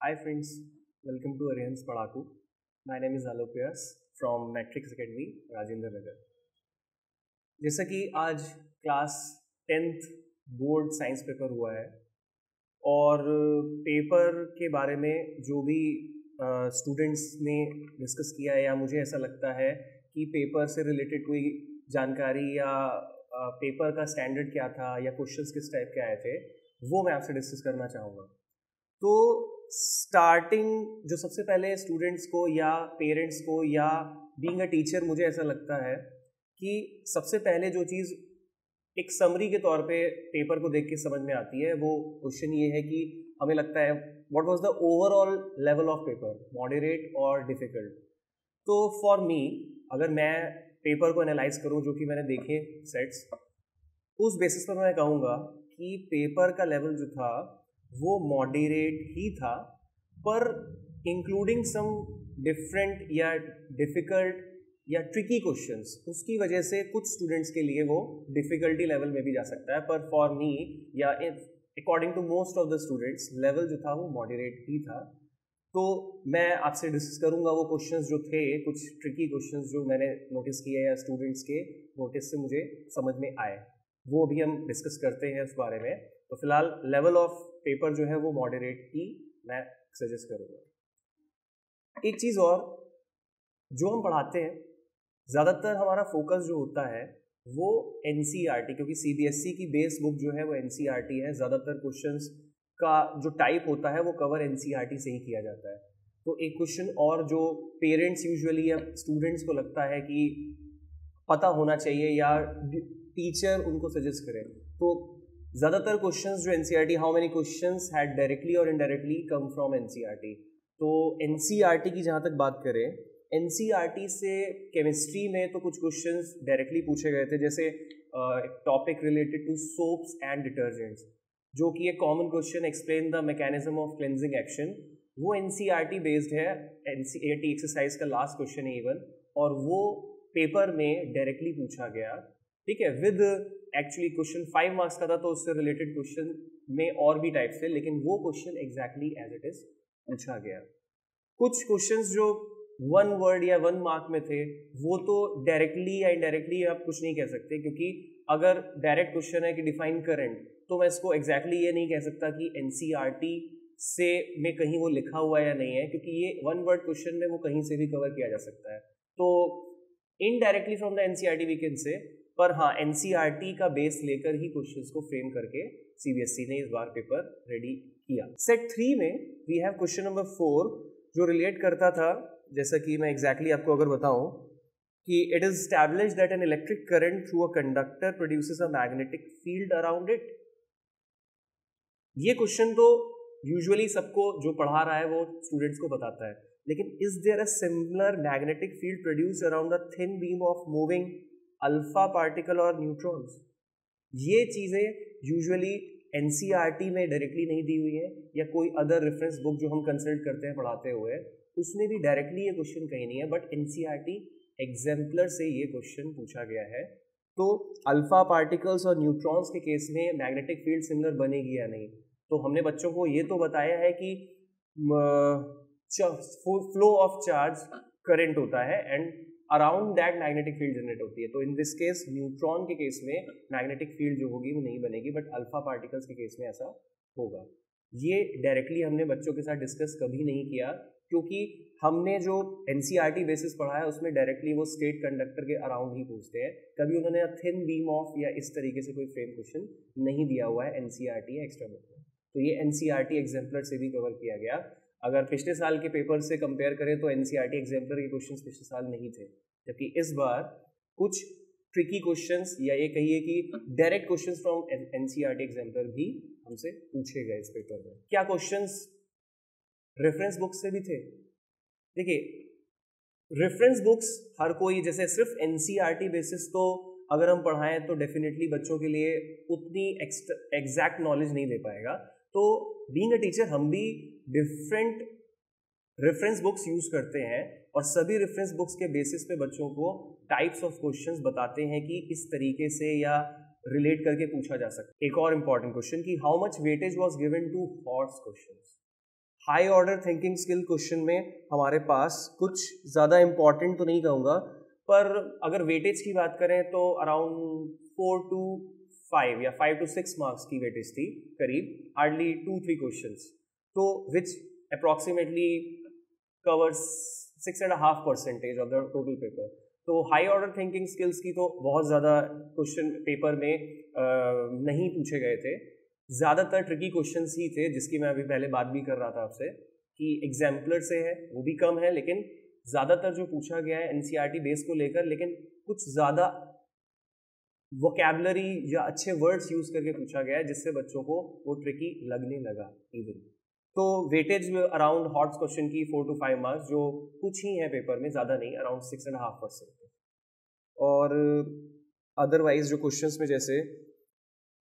Hi friends, welcome to Arihant's Padaku. My name is Alok Vyas from Matrix Academy, Rajendra Nagar. जैसा कि आज class 10th board science paper हुआ है और paper के बारे में जो भी स्टूडेंट्स ने डिस्कस किया है या मुझे ऐसा लगता है कि पेपर से रिलेटेड कोई जानकारी या पेपर का स्टैंडर्ड क्या था या क्वेश्चंस किस टाइप के आए थे वो मैं आपसे डिस्कस करना चाहूँगा। तो स्टार्टिंग जो सबसे पहले स्टूडेंट्स को या पेरेंट्स को या बीइंग अ टीचर मुझे ऐसा लगता है कि सबसे पहले जो चीज़ एक समरी के तौर पे पेपर को देख के समझ में आती है वो क्वेश्चन ये है कि हमें लगता है what was the overall level of paper, moderate और डिफ़िकल्ट। तो फॉर मी अगर मैं पेपर को एनालाइज करूं जो कि मैंने देखे सेट्स, उस बेसिस पर मैं कहूँगा कि पेपर का लेवल जो था वो मॉडरेट ही था, पर इंक्लूडिंग सम डिफरेंट या डिफ़िकल्ट या ट्रिकी क्वेश्चंस, उसकी वजह से कुछ स्टूडेंट्स के लिए वो डिफ़िकल्टी लेवल में भी जा सकता है। पर फॉर मी या according to most of the students level जो था वो मॉडरेट ही था। तो मैं आपसे डिस्कस करूंगा वो क्वेश्चंस जो थे, कुछ ट्रिकी क्वेश्चंस जो मैंने नोटिस किए या स्टूडेंट्स के नोटिस से मुझे समझ में आए, वो अभी हम डिस्कस करते हैं उस बारे में। तो फिलहाल लेवल ऑफ पेपर जो है वो मॉडरेट ही मैं सजेस्ट करूँगा। एक चीज़ और, जो हम पढ़ाते हैं ज़्यादातर हमारा फोकस जो होता है वो एनसीईआरटी, क्योंकि सीबीएसई की बेस बुक जो है वो एनसीईआरटी है। ज़्यादातर क्वेश्चंस का जो टाइप होता है वो कवर एनसीईआरटी से ही किया जाता है। तो एक क्वेश्चन और जो पेरेंट्स यूजुअली या स्टूडेंट्स को लगता है कि पता होना चाहिए या टीचर उनको सजेस्ट करें, तो ज़्यादातर क्वेश्चंस जो NCERT, how many questions had directly और इनडायरेक्टली कम फ्रॉम एनसीईआरटी। तो एनसीईआरटी की जहाँ तक बात करें, एनसीईआरटी से केमिस्ट्री में तो कुछ क्वेश्चंस डायरेक्टली पूछे गए थे, जैसे topic related to soaps and detergents, जो कि एक common question, explain the mechanism of cleansing action, वो एनसीईआरटी बेस्ड है। एनसीईआरटी एक्सरसाइज का लास्ट क्वेश्चन है इवन, और वो पेपर में डायरेक्टली पूछा गया। ठीक है, विद एक्चुअली क्वेश्चन 5 मार्क्स का था, तो उससे रिलेटेड क्वेश्चन में और भी टाइप्स थे, लेकिन वो question exactly as it is पूछा गया। कुछ क्वेश्चंस जो 1 वर्ड या 1 मार्क में थे वो तो डायरेक्टली या इनडायरेक्टली आप कुछ नहीं कह सकते, क्योंकि अगर डायरेक्ट क्वेश्चन है कि डिफाइन करंट, तो मैं इसको एग्जैक्टली ये नहीं कह सकता कि एनसीईआरटी से में कहीं वो लिखा हुआ या नहीं है, क्योंकि ये 1 वर्ड क्वेश्चन में वो कहीं से भी कवर किया जा सकता है। तो indirectly from the NCERT we can say, पर हाँ एनसीईआरटी का बेस लेकर ही क्वेश्चंस को फ्रेम करके सीबीएसई ने इस बार पेपर रेडी किया। सेट 3 में वी हैव क्वेश्चन नंबर 4 जो रिलेट करता था, जैसा कि मैं एग्जैक्टली आपको अगर बताऊं कि it is established that an electric current through a conductor produces a magnetic field around it. ये क्वेश्चन तो यूजुअली सबको जो पढ़ा रहा है वो स्टूडेंट्स को बताता है, लेकिन is there a similar magnetic field produced around the thin beam of moving alpha particle और न्यूट्रॉन्स? ये चीजें यूजुअली एनसीईआरटी में डायरेक्टली नहीं दी हुई है, या कोई अदर रेफरेंस बुक जो हम कंसल्ट करते हैं पढ़ाते हुए उसमें भी डायरेक्टली ये क्वेश्चन कहीं नहीं है, बट एनसीईआरटी एग्जाम्पलर से ये क्वेश्चन पूछा गया है। तो अल्फा पार्टिकल्स और न्यूट्रॉन्स के केस में मैग्नेटिक फील्ड सिमिलर बनेगी या नहीं, तो हमने बच्चों को ये तो बताया है कि फ्लो ऑफ चार्ज करंट होता है and around that magnetic field generate होती है। तो इन दिस केस न्यूट्रॉन के केस में मैग्नेटिक फील्ड जो होगी वो नहीं बनेगी, बट अल्फा पार्टिकल्स के केस में ऐसा होगा। ये डायरेक्टली हमने बच्चों के साथ डिस्कस कभी नहीं किया, क्योंकि हमने जो एनसीईआरटी बेसिस पढ़ा है उसमें डायरेक्टली वो स्ट्रेट कंडक्टर के अराउंड ही पूछते हैं। कभी उन्होंने थिन बीम ऑफ या इस तरीके से कोई फ्रेम क्वेश्चन नहीं दिया हुआ है एनसीईआरटी या एक्स्ट्रा बुक में। तो ये एनसीईआरटी एग्जाम्पलर से भी कवर किया गया। अगर पिछले साल के पेपर से कंपेयर करें तो एनसीईआरटी एग्जाम्पलर के क्वेश्चंस पिछले साल नहीं थे, जबकि इस बार कुछ ट्रिकी क्वेश्चंस या ये कहिए कि direct questions from NCERT exemplar भी हमसे पूछे गए इस पेपर में। क्या क्वेश्चंस रेफरेंस बुक्स से भी थे? देखिए, रेफरेंस बुक्स हर कोई, जैसे सिर्फ एनसीईआरटी बेसिस तो अगर हम पढ़ाएं तो डेफिनेटली बच्चों के लिए उतनी एग्जैक्ट नॉलेज नहीं दे पाएगा। तो बीइंग अ टीचर हम भी डिफरेंट रेफरेंस बुक्स यूज करते हैं, और सभी रेफरेंस बुक्स के बेसिस पे बच्चों को टाइप्स ऑफ क्वेश्चंस बताते हैं कि इस तरीके से या रिलेट करके पूछा जा सकता है। एक और इंपॉर्टेंट क्वेश्चन कि how much weightage was given to हॉर्स questions. High order thinking skill question में हमारे पास कुछ ज़्यादा इम्पॉर्टेंट तो नहीं कहूँगा, पर अगर वेटेज की बात करें तो अराउंड 4 to 5 या 5 to 6 मार्क्स की वेटेज थी करीब, हार्डली 2-3 क्वेश्चंस, तो which approximately covers 6.5% of the total paper. तो हाई ऑर्डर थिंकिंग स्किल्स की तो बहुत ज़्यादा क्वेश्चन पेपर में नहीं पूछे गए थे, ज़्यादातर ट्रिकी क्वेश्चंस ही थे, जिसकी मैं अभी पहले बात भी कर रहा था आपसे कि एग्जाम्पलर से है वो भी कम है, लेकिन ज़्यादातर जो पूछा गया है एनसीईआरटी बेस को लेकर, लेकिन कुछ ज़्यादा वोकैबुलरी या अच्छे वर्ड्स यूज़ करके पूछा गया है जिससे बच्चों को वो ट्रिकी लगने लगा इवन। तो वेटेज अराउंड हॉट क्वेश्चन की 4 to 5 मार्क्स, जो कुछ ही है पेपर में, ज़्यादा नहीं, अराउंड 6.5%। और अदरवाइज जो क्वेश्चंस में जैसे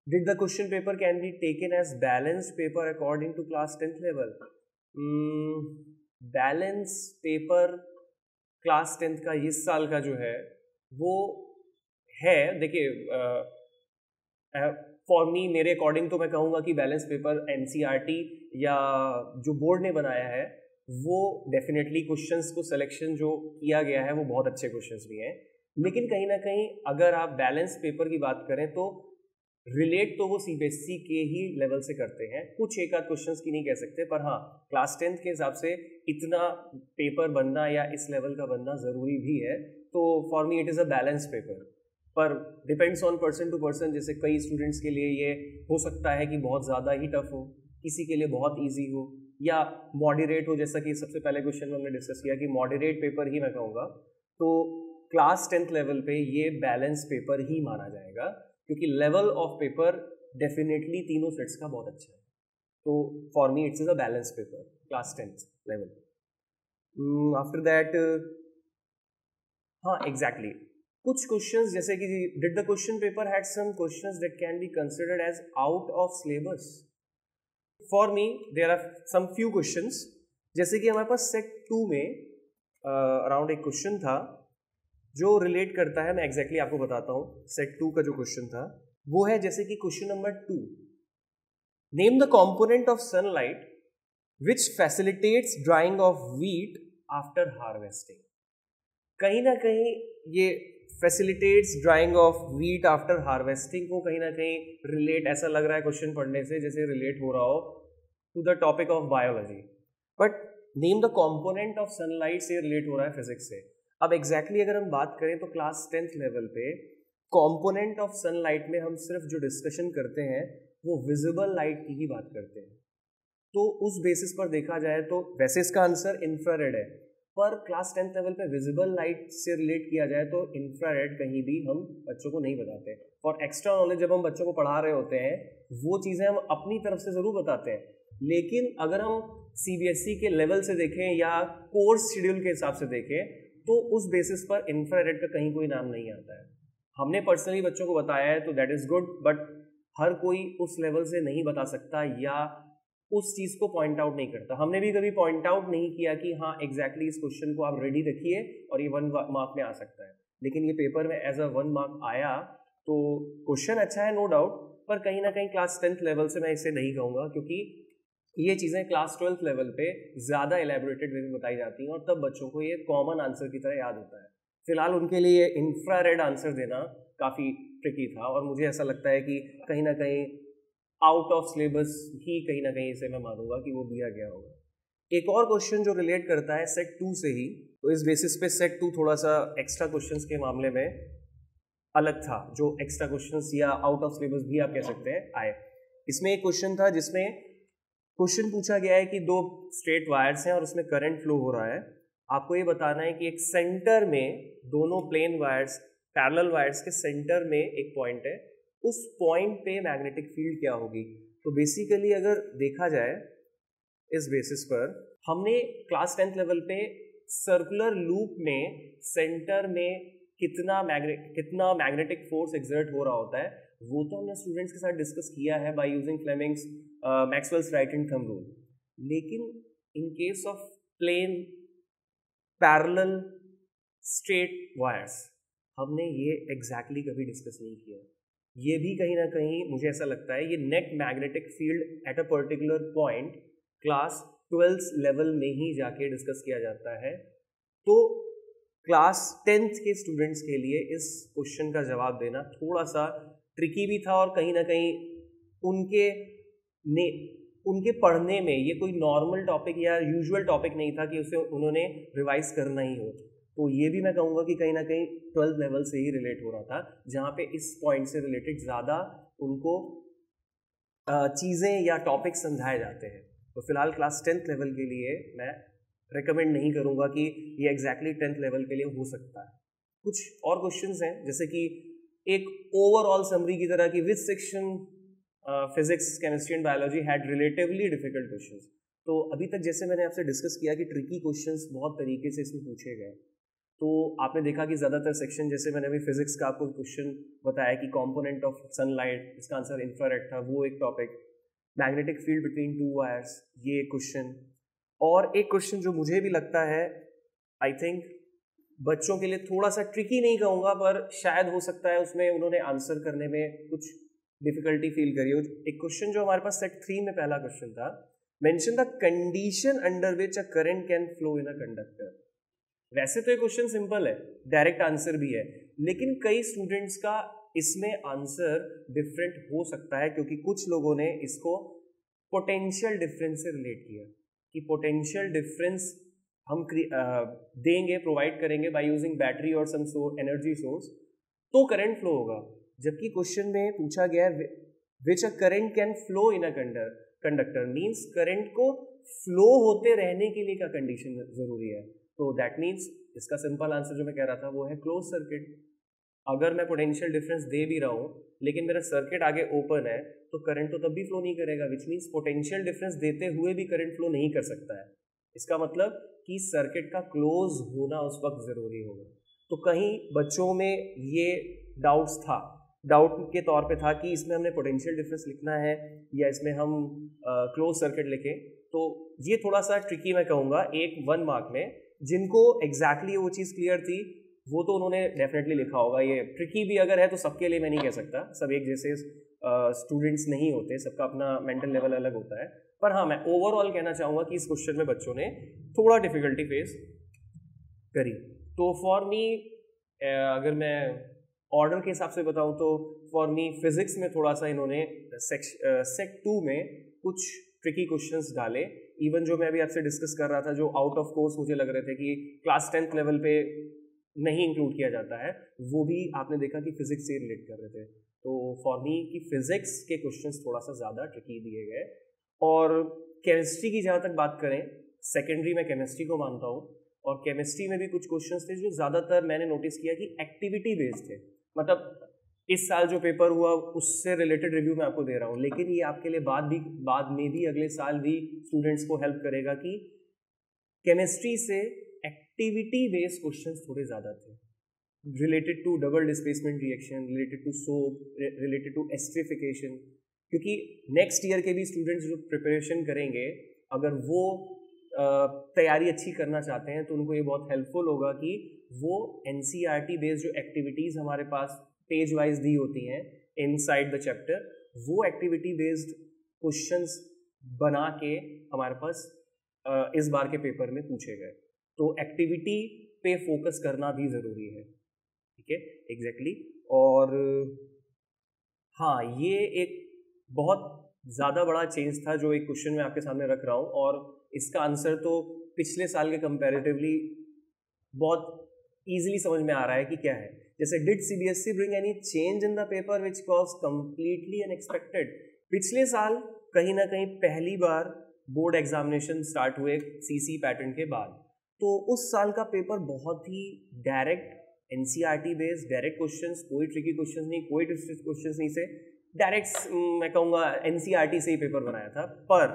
did the question paper can be taken as balanced paper according to class 10th level. Balance paper class 10th का इस साल का जो है वो है, देखिए फॉर मी, मेरे अकॉर्डिंग तो मैं कहूँगा कि बैलेंस पेपर एनसीईआरटी या जो बोर्ड ने बनाया है वो डेफिनेटली क्वेश्चंस को सिलेक्शन जो किया गया है वो बहुत अच्छे क्वेश्चंस भी हैं, लेकिन कहीं ना कहीं अगर आप बैलेंस पेपर की बात करें तो रिलेट तो वो सीबीएसई के ही लेवल से करते हैं, कुछ एक आध क्वेश्चंस की नहीं कह सकते, पर हाँ क्लास 10th के हिसाब से इतना पेपर बनना या इस लेवल का बनना ज़रूरी भी है, तो for me it is a balance paper. पर depends on person to person, जैसे कई स्टूडेंट्स के लिए ये हो सकता है कि बहुत ज़्यादा ही टफ हो, किसी के लिए बहुत ईजी हो, या मॉडरेट हो, जैसा कि सबसे पहले क्वेश्चन में हमने डिस्कस किया कि मॉडरेट पेपर ही मैं कहूँगा। तो क्लास 10th लेवल पे ये बैलेंस पेपर ही माना जाएगा, क्योंकि लेवल ऑफ पेपर डेफिनेटली तीनों सेट्स का बहुत अच्छा है। तो for me it's is a balance paper class 10th level. After that हाँ एग्जैक्टली कुछ क्वेश्चंस जैसे कि did the question paper had some questions that can be considered as out of syllabus. For me there are some few questions, जैसे कि हमारे पास set 2 में around एक question था जो रिलेट करता है, मैं एग्जैक्टली आपको बताता हूँ। सेट 2 का जो क्वेश्चन था वो है जैसे कि question number 2, name the component of sunlight which facilitates drying of wheat after harvesting. कहीं ना कहीं ये facilitates drying of wheat after harvesting को कहीं ना कहीं रिलेट, ऐसा लग रहा है क्वेश्चन पढ़ने से जैसे रिलेट हो रहा हो to the topic of biology, but name the component of sunlight से रिलेट हो रहा है फिजिक्स से। अब एग्जैक्टली अगर हम बात करें तो क्लास 10th लेवल पे कंपोनेंट ऑफ सनलाइट में हम सिर्फ जो डिस्कशन करते हैं वो विजिबल लाइट की ही बात करते हैं, तो उस बेसिस पर देखा जाए तो वैसे इसका आंसर इंफ्रारेड है, पर क्लास 10th लेवल पे विजिबल लाइट से रिलेट किया जाए तो इंफ्रारेड कहीं भी हम बच्चों को नहीं बताते। और एक्स्ट्रा नॉलेज जब हम बच्चों को पढ़ा रहे होते हैं वो चीज़ें हम अपनी तरफ से ज़रूर बताते हैं, लेकिन अगर हम सीबीएसई के लेवल से देखें या कोर्स शेड्यूल के हिसाब से देखें तो उस बेसिस पर इंफ्रारेड का कहीं कोई नाम नहीं आता है। हमने पर्सनली बच्चों को बताया है तो दैट इज़ गुड, बट हर कोई उस लेवल से नहीं बता सकता या उस चीज़ को पॉइंट आउट नहीं करता। हमने भी कभी पॉइंट आउट नहीं किया कि हाँ एग्जैक्टली इस क्वेश्चन को आप रेडी रखिए और ये 1 मार्क में आ सकता है, लेकिन ये पेपर में एज अ 1 मार्क आया तो क्वेश्चन अच्छा है नो डाउट, पर कहीं ना कहीं क्लास 10th लेवल से मैं इसे नहीं कहूँगा, क्योंकि ये चीज़ें क्लास 12th लेवल पे ज़्यादा एलेबोरेटेड वे में बताई जाती हैं और तब बच्चों को ये कॉमन आंसर की तरह याद होता है। फिलहाल उनके लिए इंफ्रारेड आंसर देना काफ़ी ट्रिकी था और मुझे ऐसा लगता है कि कहीं ना कहीं आउट ऑफ सिलेबस ही कहीं ना कहीं इसे मैं मानूंगा कि वो दिया गया होगा। एक और क्वेश्चन जो रिलेट करता है सेट 2 से ही, तो इस बेसिस पे सेट 2 थोड़ा सा एक्स्ट्रा क्वेश्चंस के मामले में अलग था, जो एक्स्ट्रा क्वेश्चंस या आउट ऑफ सिलेबस भी आप कह सकते हैं आए। इसमें एक क्वेश्चन था जिसमें क्वेश्चन पूछा गया है कि 2 स्ट्रेट वायर्स हैं और उसमें करंट फ्लो हो रहा है, आपको ये बताना है कि एक सेंटर में दोनों प्लेन वायर्स पैरेलल वायर्स के सेंटर में एक पॉइंट है, उस पॉइंट पे मैग्नेटिक फील्ड क्या होगी। तो बेसिकली अगर देखा जाए इस बेसिस पर हमने क्लास 10th लेवल पे सर्कुलर लूप में सेंटर में कितना मैग्नेटिक फोर्स एक्सर्ट हो रहा होता है वो तो हमने स्टूडेंट्स के साथ डिस्कस किया है by using Fleming's Maxwell's right hand thumb rule, लेकिन in case of plane parallel straight wires हमने ये एग्जैक्टली कभी डिस्कस नहीं किया। ये भी कहीं ना कहीं मुझे ऐसा लगता है ये net magnetic field at a particular point class 12th level में ही जाके डिस्कस किया जाता है। तो क्लास 10th के स्टूडेंट्स के लिए इस क्वेश्चन का जवाब देना थोड़ा सा ट्रिकी भी था और कहीं ना कहीं उनके पढ़ने में ये कोई नॉर्मल टॉपिक या यूजुअल टॉपिक नहीं था कि उसे उन्होंने रिवाइज करना ही हो। तो ये भी मैं कहूँगा कि कहीं ना कहीं 12th लेवल से ही रिलेट हो रहा था, जहाँ पे इस पॉइंट से रिलेटेड ज़्यादा उनको चीज़ें या टॉपिक समझाए जाते हैं। तो फिलहाल क्लास 10th लेवल के लिए मैं रिकमेंड नहीं करूँगा कि ये एग्जैक्टली 10th लेवल के लिए हो सकता है। कुछ और क्वेश्चंस हैं, जैसे कि एक ओवरऑल समरी की तरह कि which section physics, chemistry and biology had relatively difficult questions. तो अभी तक जैसे मैंने आपसे डिस्कस किया कि ट्रिकी क्वेश्चंस बहुत तरीके से इसमें पूछे गए। तो आपने देखा कि ज़्यादातर सेक्शन, जैसे मैंने अभी फिजिक्स का आपको क्वेश्चन बताया कि कंपोनेंट ऑफ सनलाइट, इसका आंसर इंफ्रारेड था, वो एक topic. Magnetic field between two wires, ये एक क्वेश्चन। और एक क्वेश्चन जो मुझे भी लगता है आई थिंक बच्चों के लिए थोड़ा सा ट्रिकी नहीं कहूँगा, पर शायद हो सकता है उसमें उन्होंने आंसर करने में कुछ डिफिकल्टी फील करी हो। एक क्वेश्चन जो हमारे पास सेट 3 में पहला क्वेश्चन था, mention the condition under which a current can flow in a conductor. वैसे तो ये क्वेश्चन सिंपल है, डायरेक्ट आंसर भी है, लेकिन कई स्टूडेंट्स का इसमें आंसर डिफरेंट हो सकता है, क्योंकि कुछ लोगों ने इसको पोटेंशियल डिफरेंस से रिलेट किया कि पोटेंशियल डिफरेंस हम देंगे, प्रोवाइड करेंगे बाय यूजिंग बैटरी और सम एनर्जी सोर्स, तो करंट फ्लो होगा। जबकि क्वेश्चन में पूछा गया which a current can flow in a conductor, means current को फ्लो होते रहने के लिए क्या कंडीशन जरूरी है। तो दैट मीन्स इसका सिंपल आंसर जो मैं कह रहा था वो है क्लोज सर्किट। अगर मैं पोटेंशियल डिफरेंस दे भी रहा हूँ लेकिन मेरा सर्किट आगे ओपन है, तो करंट तो तब भी फ्लो नहीं करेगा, विच मीन्स पोटेंशियल डिफरेंस देते हुए भी करंट फ्लो नहीं कर सकता है। इसका मतलब कि सर्किट का क्लोज होना उस वक्त ज़रूरी होगा। तो कहीं बच्चों में ये डाउट के तौर पे था कि इसमें हमने पोटेंशियल डिफरेंस लिखना है या इसमें हम क्लोज सर्किट लिखें। तो ये थोड़ा सा ट्रिकी मैं कहूँगा। 1 मार्क में जिनको एग्जैक्टली वो चीज़ क्लियर थी वो तो उन्होंने डेफिनेटली लिखा होगा। ये ट्रिकी भी अगर है तो सबके लिए मैं नहीं कह सकता, सब एक जैसे स्टूडेंट्स नहीं होते, सबका अपना मेंटल लेवल अलग होता है। पर हाँ, मैं ओवरऑल कहना चाहूँगा कि इस क्वेश्चन में बच्चों ने थोड़ा डिफिकल्टी फेस करी। तो फॉर मी, अगर मैं ऑर्डर के हिसाब से बताऊँ तो फॉर मी फिजिक्स में थोड़ा सा इन्होंने सेट 2 में कुछ ट्रिकी क्वेश्चंस डाले। इवन जो मैं अभी आपसे डिस्कस कर रहा था, जो आउट ऑफ कोर्स मुझे लग रहे थे कि क्लास 10th लेवल पे नहीं इंक्लूड किया जाता है, वो भी आपने देखा कि फिजिक्स से रिलेट कर रहे थे। तो फॉर मी कि फिजिक्स के क्वेश्चंस थोड़ा सा ज़्यादा ट्रिकी दिए गए। और केमिस्ट्री की जहाँ तक बात करें, सेकेंडरी में केमिस्ट्री को मानता हूँ, और केमिस्ट्री में भी कुछ क्वेश्चंस थे जो ज़्यादातर मैंने नोटिस किया कि एक्टिविटी बेस्ड थे। मतलब इस साल जो पेपर हुआ उससे रिलेटेड रिव्यू मैं आपको दे रहा हूँ, लेकिन ये आपके लिए बाद में भी अगले साल भी स्टूडेंट्स को हेल्प करेगा कि केमिस्ट्री से एक्टिविटी बेस्ड क्वेश्चंस थोड़े ज़्यादा थे, related to double displacement reaction, related to soap, related to esterification. क्योंकि नेक्स्ट ईयर के भी स्टूडेंट्स जो प्रिपरेशन करेंगे, अगर वो तैयारी अच्छी करना चाहते हैं तो उनको ये बहुत हेल्पफुल होगा कि वो NCERT बेस्ड जो एक्टिविटीज़ हमारे पास पेज वाइज दी होती हैं इनसाइड द चैप्टर, वो एक्टिविटी बेस्ड क्वेश्चंस बना के हमारे पास इस बार के पेपर में पूछे गए। तो एक्टिविटी पे फोकस करना भी ज़रूरी है, ठीक है, एग्जैक्टली। और हाँ, ये एक बहुत ज़्यादा बड़ा चेंज था जो एक क्वेश्चन मैं आपके सामने रख रहा हूँ, और इसका आंसर तो पिछले साल के कंपैरेटिवली बहुत ईजिली समझ में आ रहा है कि क्या है। जैसे did CBSE bring any change in the paper which was completely unexpected. पिछले साल कहीं ना कहीं पहली बार बोर्ड एग्जामिनेशन स्टार्ट हुए CC पैटर्न के बाद, तो उस साल का पेपर बहुत ही direct NCERT based direct questions, कोई ट्रिकी क्वेश्चंस नहीं, कोई ट्विस्टेड क्वेश्चंस नहीं, से डायरेक्ट मैं कहूँगा NCERT से ही पेपर बनाया था। पर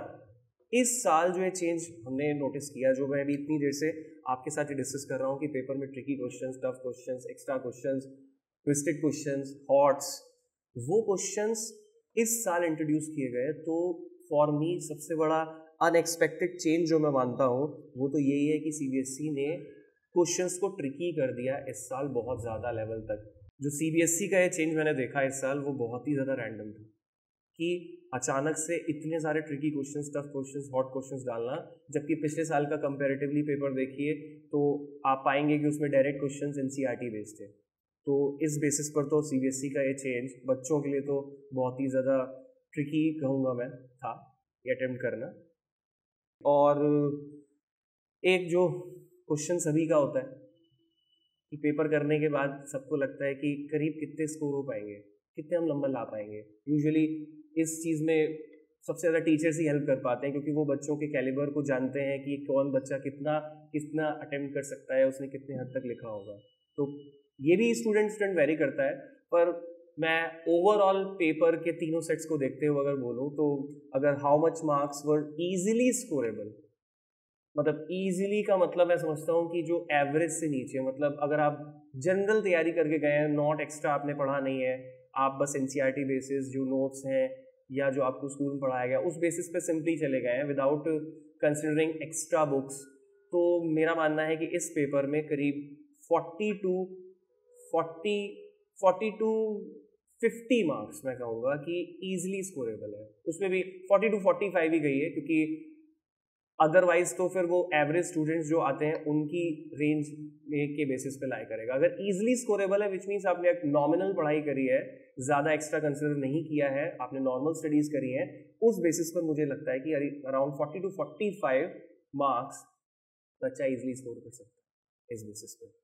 इस साल जो ये चेंज हमने नोटिस किया, जो मैं अभी इतनी देर से आपके साथ डिस्कस कर रहा हूँ कि पेपर में tricky questions, tough questions, extra questions, twisted questions, hots, वो क्वेश्चंस इस साल इंट्रोड्यूस किए गए। तो फॉर मी सबसे बड़ा अनएक्सपेक्टेड चेंज जो मैं मानता हूँ वो तो यही है कि CBSE ने क्वेश्चंस को ट्रिकी कर दिया इस साल बहुत ज़्यादा लेवल तक। जो CBSE का ये चेंज मैंने देखा इस साल वो बहुत ही ज़्यादा रैंडम था कि अचानक से इतने सारे tricky questions, tough questions, hot questions डालना, जबकि पिछले साल का कंपैरेटिवली पेपर देखिए तो आप पाएंगे कि उसमें डायरेक्ट क्वेश्चंस एनसीईआरटी बेस्ड थे। तो इस बेसिस पर तो सीबीएसई का ये चेंज बच्चों के लिए तो बहुत ही ज़्यादा ट्रिकी कहूँगा मैं था ये अटेम्प्ट करना। और एक जो क्वेश्चन सभी का होता है कि पेपर करने के बाद सबको लगता है कि करीब कितने स्कोर हो पाएंगे, कितने हम नंबर ला पाएंगे। यूजुअली इस चीज़ में सबसे ज़्यादा टीचर्स ही हेल्प कर पाते हैं, क्योंकि वो बच्चों के कैलिबर को जानते हैं कि कौन बच्चा कितना कितना अटेम्प्ट कर सकता है, उसने कितने हद तक लिखा होगा। तो ये भी स्टूडेंट वेरी करता है। पर मैं ओवरऑल पेपर के तीनों सेट्स को देखते हुए अगर बोलूँ तो अगर how much marks were easily scorable, मतलब ईजिली का मतलब मैं समझता हूँ कि जो एवरेज से नीचे, मतलब अगर आप जनरल तैयारी करके गए हैं, नॉट एक्स्ट्रा आपने पढ़ा नहीं है, आप बस एनसीईआरटी बेसिस जो नोट्स हैं या जो आपको स्कूल में पढ़ाया गया उस बेसिस पे सिंपली चले गए हैं विदाउट कंसिडरिंग एक्स्ट्रा बुक्स, तो मेरा मानना है कि इस पेपर में करीब 40 टू 50 मार्क्स मैं कहूँगा कि ईजिली स्कोरेबल है। उसमें भी 40 टू 45 ही गई है, क्योंकि अदरवाइज तो फिर वो एवरेज स्टूडेंट्स जो आते हैं उनकी रेंज के बेसिस पे लाई करेगा। अगर इजीली स्कोरेबल है विच मीन्स आपने एक नॉमिनल पढ़ाई करी है, ज़्यादा एक्स्ट्रा कंसिडर नहीं किया है, आपने नॉर्मल स्टडीज़ करी है, उस बेसिस पर मुझे लगता है कि अराउंड 40 टू 45 मार्क्स बच्चा इजीली स्कोर कर सकता है इस बेसिस पर।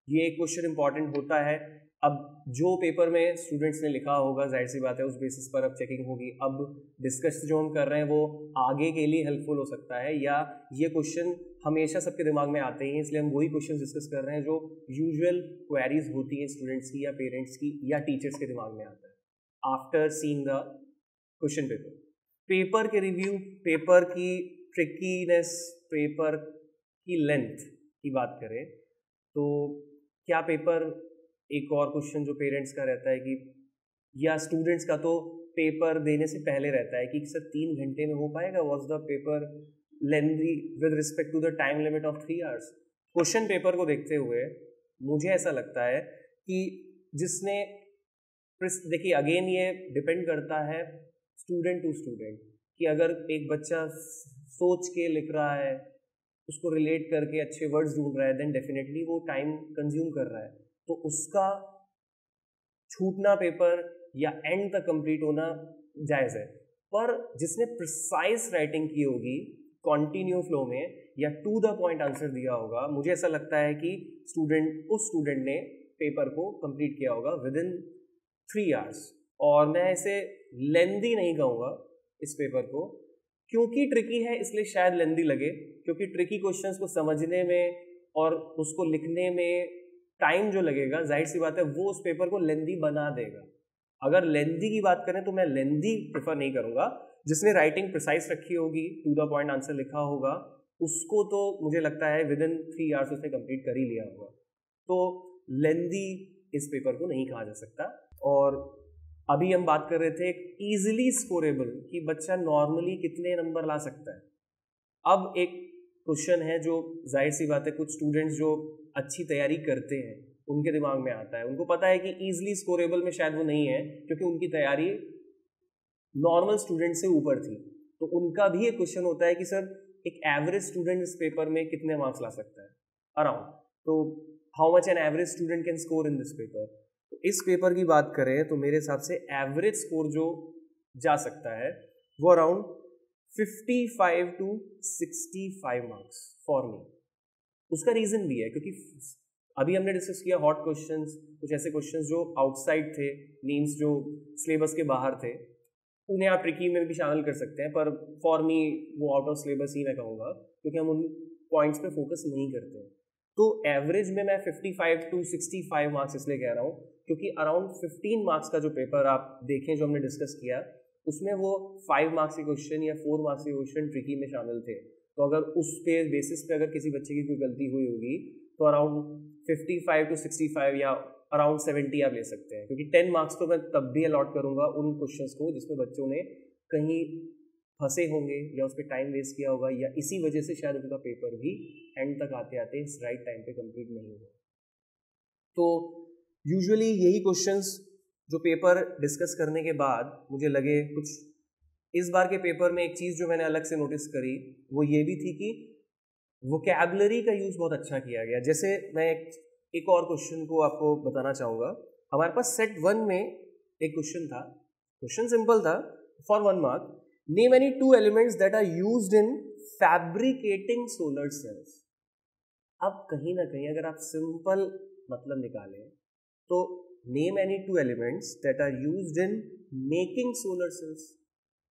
ये एक क्वेश्चन इंपॉर्टेंट होता है। अब जो पेपर में स्टूडेंट्स ने लिखा होगा जाहिर सी बात है उस बेसिस पर अब चेकिंग होगी। अब डिस्कस जो हम कर रहे हैं वो आगे के लिए हेल्पफुल हो सकता है, या ये क्वेश्चन हमेशा सबके दिमाग में आते हैं, इसलिए हम वही क्वेश्चन डिस्कस कर रहे हैं जो यूजुअल क्वेरीज होती हैं स्टूडेंट्स की या पेरेंट्स की या टीचर्स के दिमाग में आता है after seeing the question paper. Paper के रिव्यू, पेपर की ट्रिकीनेस, पेपर की लेंथ की बात करें तो क्या पेपर, एक और क्वेश्चन जो पेरेंट्स का रहता है कि या स्टूडेंट्स का तो पेपर देने से पहले रहता है कि सर 3 घंटे में हो पाएगा, was the paper lengthy with respect to the time limit of 3 hours. Question paper को देखते हुए मुझे ऐसा लगता है कि जिसने, देखिए अगेन ये डिपेंड करता है स्टूडेंट टू स्टूडेंट कि अगर एक बच्चा सोच के लिख रहा है, उसको रिलेट करके अच्छे वर्ड्स ढूंढ रहा है, देन डेफिनेटली वो टाइम कंज्यूम कर रहा है, तो उसका छूटना पेपर या एंड तक कंप्लीट होना जायज़ है। पर जिसने प्रिसाइज राइटिंग की होगी कॉन्टिन्यू फ्लो में या टू द पॉइंट आंसर दिया होगा, मुझे ऐसा लगता है कि उस स्टूडेंट ने पेपर को कंप्लीट किया होगा विद इन 3 आवर्स। और मैं इसे लेंदी नहीं कहूँगा इस पेपर को, क्योंकि ट्रिकी है इसलिए शायद लेंदी लगे, क्योंकि ट्रिकी क्वेश्चंस को समझने में और उसको लिखने में टाइम जो लगेगा जाहिर सी बात है वो उस पेपर को लेंदी बना देगा। अगर लेंदी की बात करें तो मैं लेंदी प्रेफर नहीं करूँगा। जिसने राइटिंग प्रिसाइज रखी होगी, टू द पॉइंट आंसर लिखा होगा, उसको तो मुझे लगता है विद इन 3 आवर्स उसने कंप्लीट कर ही लिया होगा। तो लेंदी इस पेपर को नहीं कहा जा सकता। और अभी हम बात कर रहे थे इजीली स्कोरेबल कि बच्चा नॉर्मली कितने नंबर ला सकता है। अब एक क्वेश्चन है जो जाहिर सी बात है कुछ स्टूडेंट्स जो अच्छी तैयारी करते हैं उनके दिमाग में आता है, उनको पता है कि इजीली स्कोरेबल में शायद वो नहीं है क्योंकि उनकी तैयारी नॉर्मल स्टूडेंट से ऊपर थी। तो उनका भी एक क्वेश्चन होता है कि सर एक एवरेज स्टूडेंट इस पेपर में कितने मार्क्स ला सकता है अराउंड, तो how much an average student can score in this paper. तो इस पेपर की बात करें तो मेरे हिसाब से एवरेज स्कोर जो जा सकता है वो around 55 to 65 marks for me. उसका रीजन भी है क्योंकि अभी हमने डिस्कस किया हॉट क्वेश्चंस, कुछ ऐसे क्वेश्चंस जो आउटसाइड थे, मींस जो सिलेबस के बाहर थे, उन्हें आप ट्रिकी में भी शामिल कर सकते हैं, पर फॉर मी वो आउट ऑफ सिलेबस ही मैं कहूँगा क्योंकि हम उन पॉइंट्स पे फोकस नहीं करते हैं। तो एवरेज में मैं 55 टू 65 मार्क्स इसलिए कह रहा हूँ क्योंकि अराउंड 15 मार्क्स का जो पेपर आप देखें जो हमने डिस्कस किया उसमें वो 5 मार्क्स के क्वेश्चन या 4 मार्क्स के क्वेश्चन ट्रिकी में शामिल थे। तो अगर उस पे बेसिस पे अगर किसी बच्चे की कोई गलती हुई होगी तो अराउंड 55 टू 65 या अराउंड 70 आप ले सकते हैं, क्योंकि 10 मार्क्स तो मैं तब भी अलॉट करूंगा उन क्वेश्चंस को जिसमें बच्चों ने कहीं फंसे होंगे या उस पर टाइम वेस्ट किया होगा या इसी वजह से शायद उनका पेपर भी एंड तक आते आते इस राइट टाइम पे कंप्लीट नहीं हुआ। तो यूजुअली यही क्वेश्चंस जो पेपर डिस्कस करने के बाद मुझे लगे कुछ, इस बार के पेपर में एक चीज़ जो मैंने अलग से नोटिस करी वो ये भी थी कि वोकैबुलरी का यूज़ बहुत अच्छा किया गया। जैसे मैं एक और क्वेश्चन को आपको बताना चाहूँगा। हमारे पास सेट 1 में एक क्वेश्चन था, क्वेश्चन सिंपल था, for 1 mark, name any 2 elements that are used in fabricating solar cells. अब कहीं ना कहीं अगर आप सिंपल मतलब निकालें तो name any 2 elements that are used in making solar cells.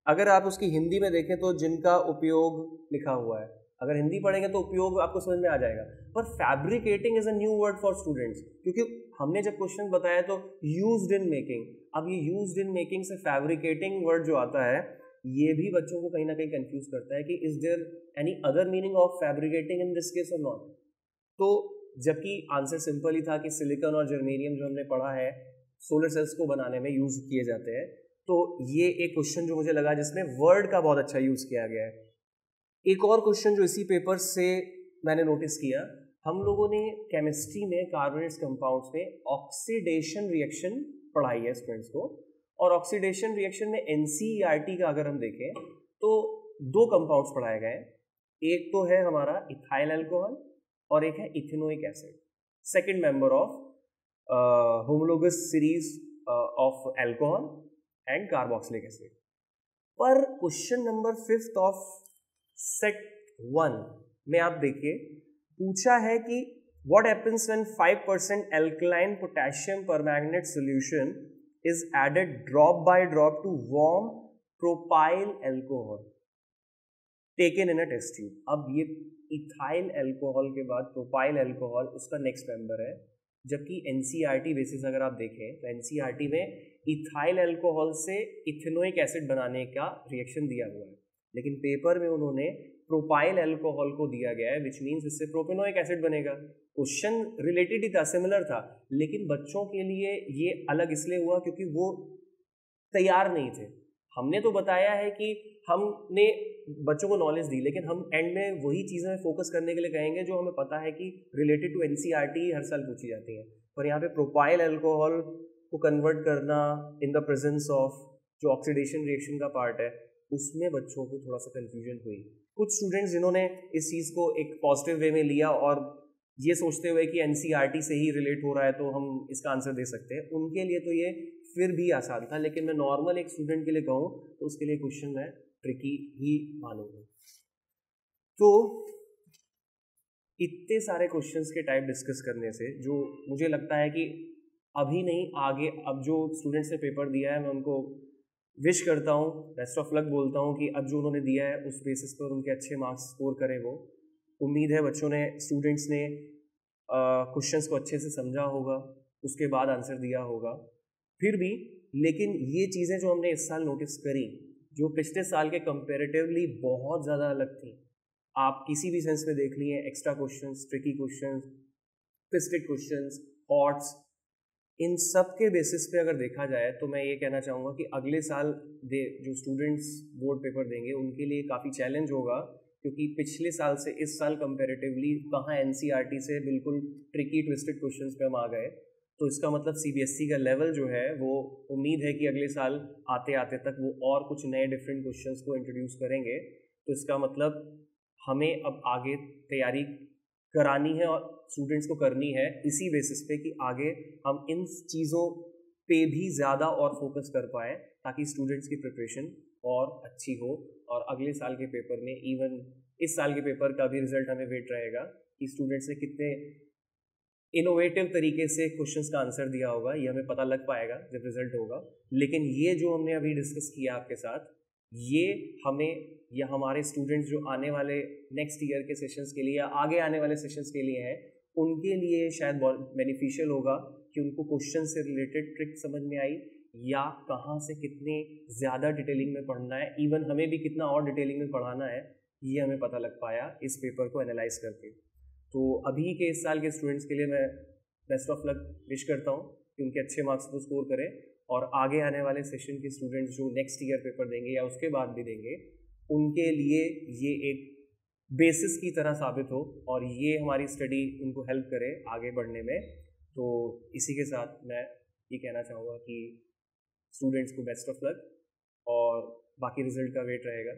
अगर आप उसकी हिंदी में देखें तो जिनका उपयोग लिखा हुआ है, अगर हिंदी पढ़ेंगे तो उपयोग आपको समझ में आ जाएगा। पर fabricating is a new word for students, क्योंकि हमने जब क्वेश्चन बताया तो यूज्ड इन मेकिंग, अब ये यूज्ड इन मेकिंग से फैब्रिकेटिंग वर्ड जो आता है ये भी बच्चों को कहीं ना कहीं कंफ्यूज करता है कि is there any other meaning of fabricating in this case और नॉट। तो जबकि आंसर सिंपल ही था कि सिलिकॉन और जर्मेनियम जो हमने पढ़ा है सोलर सेल्स को बनाने में यूज किए जाते हैं, तो ये एक क्वेश्चन जो मुझे लगा जिसमें वर्ड का बहुत अच्छा यूज किया गया है। एक और क्वेश्चन जो इसी पेपर से मैंने नोटिस किया, हम लोगों ने केमिस्ट्री में कार्बोनेट्स कंपाउंड्स में ऑक्सीडेशन रिएक्शन पढ़ाई है स्टूडेंट्स को, और ऑक्सीडेशन रिएक्शन में एनसीईआरटी का अगर हम देखें तो 2 कंपाउंड्स पढ़ाए गए हैं। एक तो है हमारा इथाइल अल्कोहल और एक है ethanoic acid, second member of homologous series of alcohol and carboxylic acid. पर क्वेश्चन नंबर 5 ऑफ सेट 1 में आप देखिए पूछा है कि what happens when 5% alkaline potassium permanganate solution is added drop by drop to warm propyl alcohol taken in a test tube. अब ये ethyl alcohol के बाद प्रोपाइल अल्कोहल उसका नेक्स्ट मेंबर है, जबकि एनसीईआरटी बेसिस अगर आप देखें तो एनसीईआरटी में इथाइल अल्कोहल से इथेनोइक एसिड बनाने का रिएक्शन दिया हुआ है, लेकिन पेपर में उन्होंने प्रोपाइल अल्कोहल को दिया गया है, विच मीन्स इससे प्रोपेनोइक एसिड बनेगा। क्वेश्चन रिलेटेड ही था, सिमिलर था, लेकिन बच्चों के लिए ये अलग इसलिए हुआ क्योंकि वो तैयार नहीं थे। हमने तो बताया है कि हमने बच्चों को नॉलेज दी, लेकिन हम एंड में वही चीज़ें फोकस करने के लिए कहेंगे जो हमें पता है कि रिलेटेड टू एनसीईआरटी हर साल पूछी जाती हैं। और यहाँ पे प्रोपाइल अल्कोहल को कन्वर्ट करना इन द प्रेजेंस ऑफ जो ऑक्सीडेशन रिएक्शन का पार्ट है, उसमें बच्चों को थोड़ा सा कन्फ्यूजन हुई। कुछ स्टूडेंट्स जिन्होंने इस चीज़ को एक पॉजिटिव वे में लिया और ये सोचते हुए कि एनसीईआरटी से ही रिलेट हो रहा है तो हम इसका आंसर दे सकते हैं, उनके लिए तो ये फिर भी आसान था। लेकिन मैं नॉर्मल एक स्टूडेंट के लिए कहूँ तो उसके लिए क्वेश्चन मैं ट्रिकी ही मानूंगा। तो इतने सारे क्वेश्चंस के टाइप डिस्कस करने से जो मुझे लगता है कि अभी नहीं आगे, अब जो स्टूडेंट्स ने पेपर दिया है मैं उनको विश करता हूँ, बेस्ट ऑफ लक बोलता हूँ कि अब जो उन्होंने दिया है उस बेसिस पर उनके अच्छे मार्क्स स्कोर करें। वो उम्मीद है बच्चों ने, स्टूडेंट्स ने क्वेश्चंस को अच्छे से समझा होगा, उसके बाद आंसर दिया होगा। फिर भी लेकिन ये चीज़ें जो हमने इस साल नोटिस करी जो पिछले साल के कंपेरेटिवली बहुत ज़्यादा अलग थी, आप किसी भी सेंस में देख लिए, extra questions, tricky questions, twisted questions, thoughts, इन सब के बेसिस पे अगर देखा जाए तो मैं ये कहना चाहूँगा कि अगले साल जो स्टूडेंट्स बोर्ड पेपर देंगे उनके लिए काफ़ी चैलेंज होगा, क्योंकि पिछले साल से इस साल कंपेरेटिवली कहाँ एनसीईआरटी से बिल्कुल ट्रिकी ट्विस्टेड क्वेश्चंस पे हम आ गए। तो इसका मतलब सीबीएसई का लेवल जो है वो उम्मीद है कि अगले साल आते आते तक वो और कुछ नए डिफरेंट क्वेश्चंस को इंट्रोड्यूस करेंगे। तो इसका मतलब हमें अब आगे तैयारी करानी है और स्टूडेंट्स को करनी है इसी बेसिस पे कि आगे हम इन चीज़ों पे भी ज़्यादा और फोकस कर पाएँ, ताकि स्टूडेंट्स की प्रिपरेशन और अच्छी हो और अगले साल के पेपर में, इवन इस साल के पेपर का भी रिजल्ट हमें वेट रहेगा कि स्टूडेंट्स ने कितने इनोवेटिव तरीके से क्वेश्चंस का आंसर दिया होगा, ये हमें पता लग पाएगा जब रिजल्ट होगा। लेकिन ये जो हमने अभी डिस्कस किया आपके साथ, ये हमें या हमारे स्टूडेंट्स जो आने वाले नेक्स्ट ईयर के सेशंस के लिए या आगे आने वाले सेशंस के लिए हैं, उनके लिए शायद बहुत बेनिफिशियल होगा कि उनको क्वेश्चन से रिलेटेड ट्रिक समझ में आई या कहाँ से कितने ज़्यादा डिटेलिंग में पढ़ना है, इवन हमें भी कितना और डिटेलिंग में पढ़ाना है, ये हमें पता लग पाया इस पेपर को एनालाइज करके। तो अभी के इस साल के स्टूडेंट्स के लिए मैं बेस्ट ऑफ लक विश करता हूँ कि उनके अच्छे मार्क्स को स्कोर करें, और आगे आने वाले सेशन के स्टूडेंट्स जो नेक्स्ट ईयर पेपर देंगे या उसके बाद भी देंगे, उनके लिए ये एक बेसिस की तरह साबित हो और ये हमारी स्टडी उनको हेल्प करे आगे बढ़ने में। तो इसी के साथ मैं ये कहना चाहूँगा कि स्टूडेंट्स को बेस्ट ऑफ लक और बाकी रिजल्ट का वेट रहेगा।